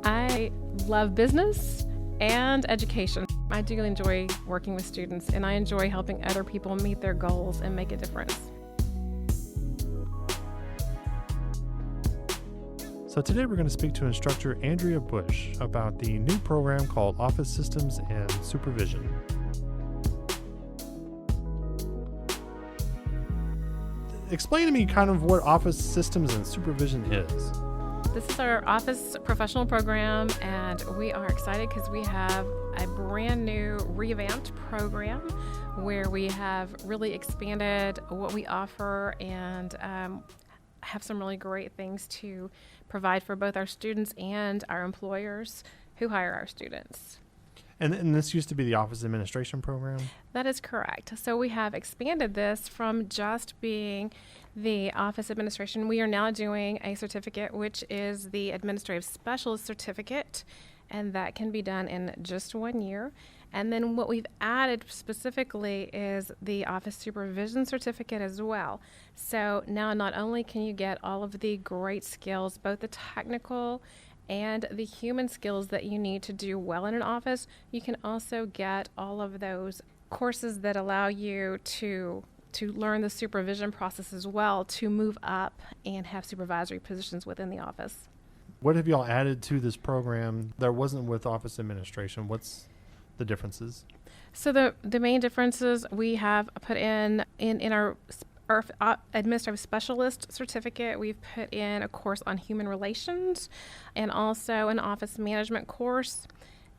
I love business and education. I do enjoy working with students, and I enjoy helping other people meet their goals and make a difference. So today we're going to speak to instructor Andrea Busch about the new program called Office Systems and Supervision. Explain to me kind of what Office Systems and Supervision is. This is our Office professional program, and we are excited because we have a brand new revamped program where we have really expanded what we offer and have some really great things to provide for both our students and our employers who hire our students. And this used to be the Office Administration program? That is correct. So we have expanded this from just being the Office Administration. We are now doing a certificate, which is the Administrative Specialist Certificate, and that can be done in just 1 year. And then what we've added specifically is the Office Supervision Certificate as well. So now not only can you get all of the great skills, both the technical and the human skills that you need to do well in an office, you can also get all of those courses that allow you to learn the supervision process as well, to move up and have supervisory positions within the office. What have y'all added to this program that wasn't with Office Administration? What's the differences? So the main differences we have put in our Administrative Specialist Certificate, we've put in a course on human relations and also an office management course,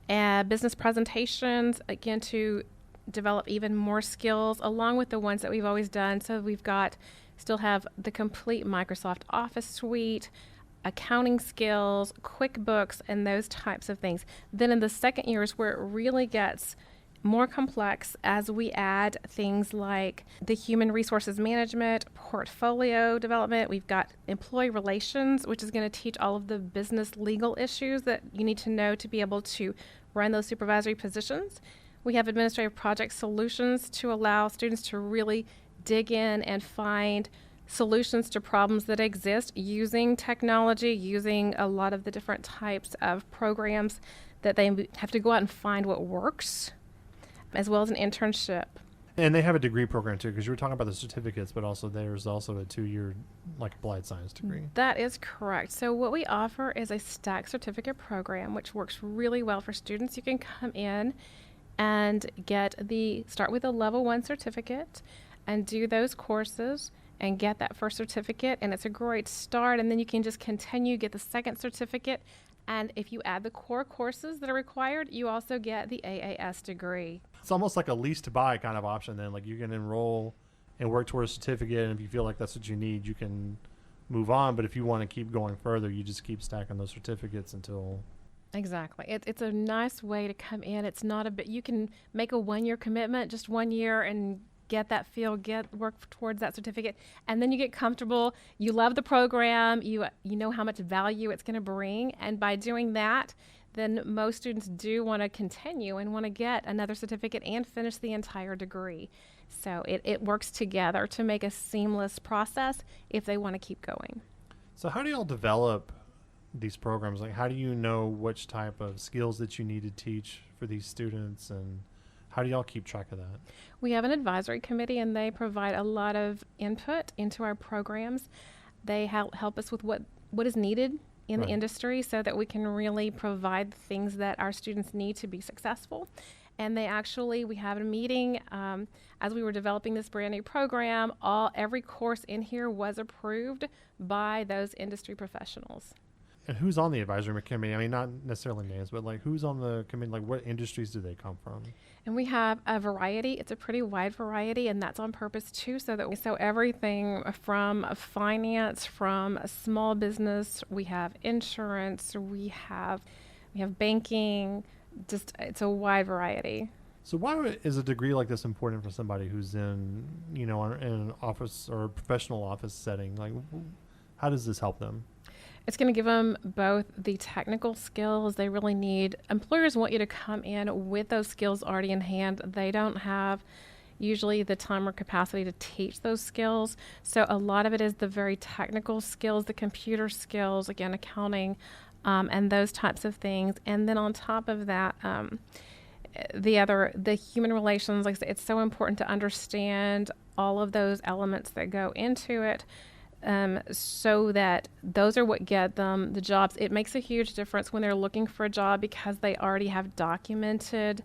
business presentations, again, to develop even more skills along with the ones that we've always done. So we've still have the complete Microsoft Office suite, accounting skills, QuickBooks, and those types of things. Then in the second year is where it really gets more complex as we add things like the human resources management, portfolio development. We've got employee relations, which is going to teach all of the business legal issues that you need to know to be able to run those supervisory positions. We have administrative project solutions to allow students to really dig in and find solutions to problems that exist using technology, using a lot of the different types of programs that they have to go out and find what works, as well as an internship. And they have a degree program too, because you were talking about the certificates, but also there's also a 2-year applied science degree. That is correct. So what we offer is a stack certificate program, which works really well for students. You can come in and start with a level 1 certificate and do those courses and get that first certificate, and it's a great start. And then you can just continue, get the second certificate, and if you add the core courses that are required, you also get the AAS degree. It's almost like a lease to buy kind of option then. Like you can enroll and work towards a certificate, and if you feel like that's what you need, you can move on. But if you want to keep going further, you just keep stacking those certificates until... Exactly. It's a nice way to come in. It's not you can make a 1-year commitment, just 1 year, and get that feel, work towards that certificate, and then you get comfortable. You love the program. You know how much value it's going to bring, and by doing that, then most students do want to continue and want to get another certificate and finish the entire degree. So it works together to make a seamless process if they want to keep going. So how do y'all develop these programs? Like, how do you know which type of skills that you need to teach for these students, and how do y'all keep track of that? We have an advisory committee, and they provide a lot of input into our programs. They help us with what is needed in the industry so that we can really provide things that our students need to be successful. And we have a meeting as we were developing this brand new program. Every course in here was approved by those industry professionals. And who's on the advisory committee? I mean, not necessarily names, but who's on the committee? What industries do they come from? And we have a variety. It's a pretty wide variety, and that's on purpose too, so everything from finance, from a small business, we have insurance, we have banking. Just it's a wide variety. So why is a degree like this important for somebody who's in an office or a professional office setting? How does this help them? It's going to give them both the technical skills they really need. Employers want you to come in with those skills already in hand. They don't have usually the time or capacity to teach those skills. So a lot of it is the very technical skills, the computer skills, again, accounting, and those types of things. And then on top of that, the human relations, like I said, it's so important to understand all of those elements that go into it, so that those are what get them the jobs. It makes a huge difference when they're looking for a job because they already have documented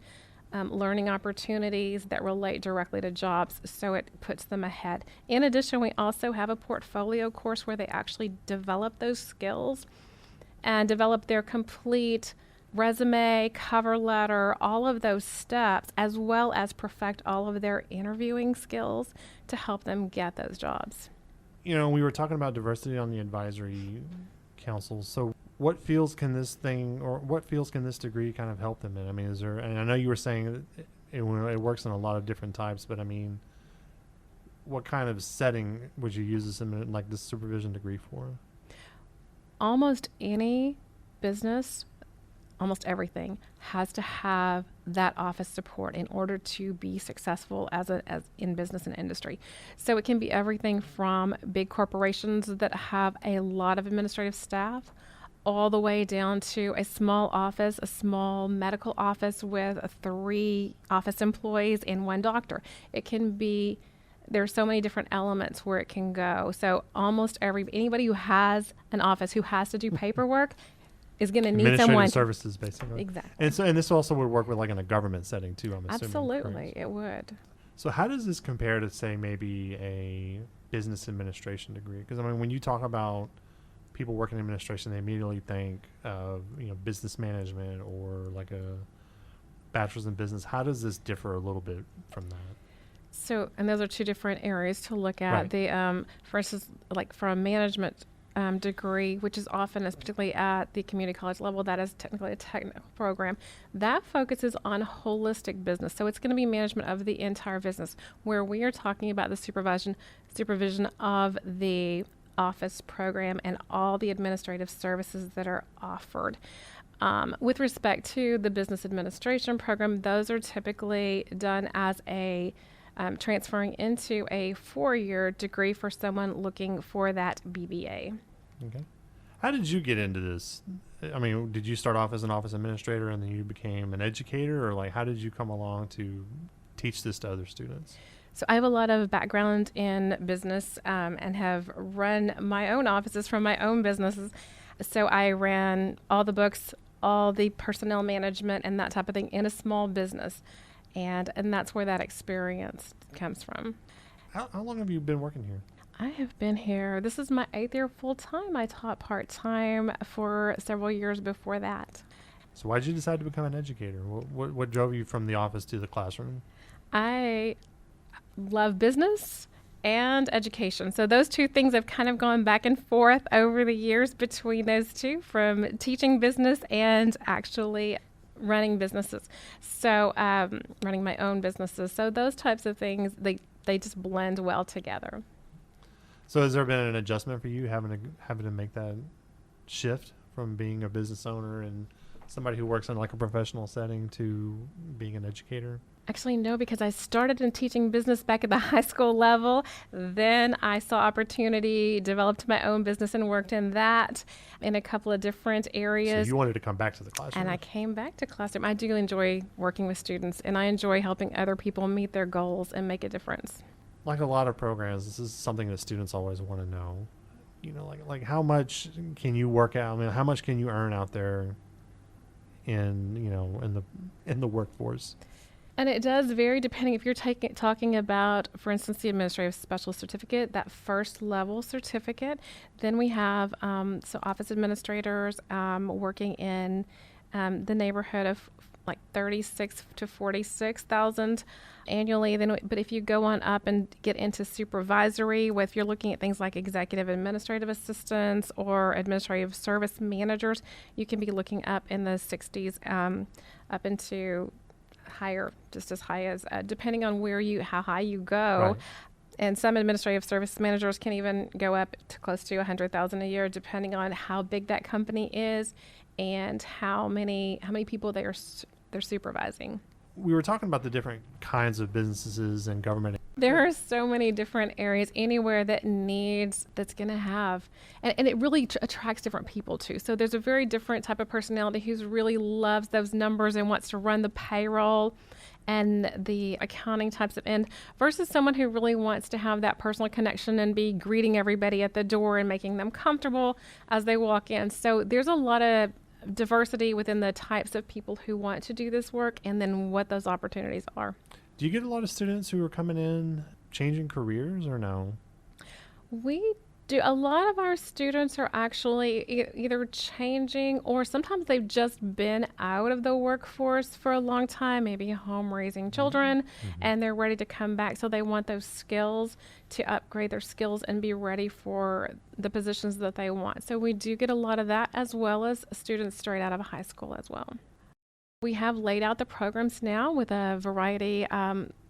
learning opportunities that relate directly to jobs, so it puts them ahead. In addition, we also have a portfolio course where they actually develop those skills and develop their complete resume, cover letter, all of those steps, as well as perfect all of their interviewing skills to help them get those jobs. We were talking about diversity on the advisory council. So what fields can this degree kind of help them in? I mean, and I know you were saying that it works in a lot of different types, but I mean, what kind of setting would you use this in, like this supervision degree for? Almost any business, almost everything has to have that office support in order to be successful as in business and industry. So it can be everything from big corporations that have a lot of administrative staff, all the way down to a small office, a small medical office with 3 office employees and 1 doctor. It can be, there's so many different elements where it can go. So almost anybody who has an office who has to do paperwork is going to need someone. Administrative services, basically. Exactly. And this also would work with like in a government setting too, I'm assuming. Absolutely, correct? it would. So how does this compare to, say, maybe a business administration degree? Because I mean, when you talk about people working in administration, they immediately think of business management or like a bachelor's in business. How does this differ a little bit from that? So, and those are 2 different areas to look at. Right. The first is like for a management degree, which is often, particularly at the community college level, that is technically a technical program. That focuses on holistic business. So it's going to be management of the entire business, where we are talking about the supervision of the office program and all the administrative services that are offered. With respect to the business administration program, those are typically done as a transferring into a 4-year degree for someone looking for that BBA. Okay. How did you get into this? I mean, did you start off as an office administrator and then you became an educator, or like how did you come along to teach this to other students? So I have a lot of background in business and have run my own offices from my own businesses. So I ran all the books, all the personnel management and that type of thing in a small business. And that's where that experience comes from. How long have you been working here? I have been here. This is my 8th year full time. I taught part time for several years before that. So why did you decide to become an educator? What drove you from the office to the classroom? I love business and education. So those 2 things have kind of gone back and forth over the years between those 2, from teaching business and actually running businesses. So running my own businesses. So those types of things, they just blend well together. So has there been an adjustment for you having to make that shift from being a business owner and somebody who works in like a professional setting to being an educator? Actually, no, because I started in teaching business back at the high school level. Then I saw opportunity, developed my own business, and worked in that in a couple of different areas. So you wanted to come back to the classroom. And I came back to classroom. I do enjoy working with students, and I enjoy helping other people meet their goals and make a difference. Like a lot of programs, this is something that students always want to know. Like how much can you work out? I mean, how much can you earn out there in the workforce? And it does vary depending if you're talking about, for instance, the administrative specialist certificate, that first level certificate. Then we have office administrators working in the neighborhood of like 36 to 46,000 annually. But if you go on up and get into supervisory, if you're looking at things like executive administrative assistants or administrative service managers, you can be looking up in the 60s, up into higher, just as high as, depending on how high you go. Right. And some administrative service managers can even go up to close to 100,000 a year, depending on how big that company is and how many people they're supervising. We were talking about the different kinds of businesses and government There are so many different areas anywhere that's going to have, and it really attracts different people too. So there's a very different type of personality who's really loves those numbers and wants to run the payroll and the accounting types of end versus someone who really wants to have that personal connection and be greeting everybody at the door and making them comfortable as they walk in. So there's a lot of diversity within the types of people who want to do this work and then what those opportunities are. Do you get a lot of students who are coming in changing careers or no? We do. A lot of our students are actually either changing or sometimes they've just been out of the workforce for a long time, maybe home raising children, and they're ready to come back. So they want those skills to upgrade their skills and be ready for the positions that they want. So we do get a lot of that as well as students straight out of high school as well. We have laid out the programs now with a variety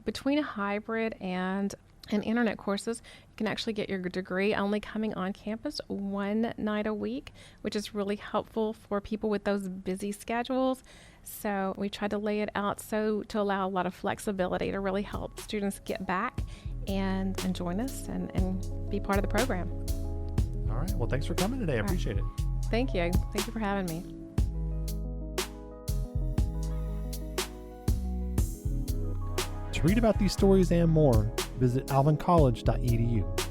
between a hybrid and internet courses. You can actually get your degree only coming on campus one night a week, which is really helpful for people with those busy schedules. So we tried to lay it out so to allow a lot of flexibility to really help students get back and join us and be part of the program. All right. Well, thanks for coming today. I appreciate it. Thank you. Thank you for having me. To read about these stories and more, visit alvincollege.edu.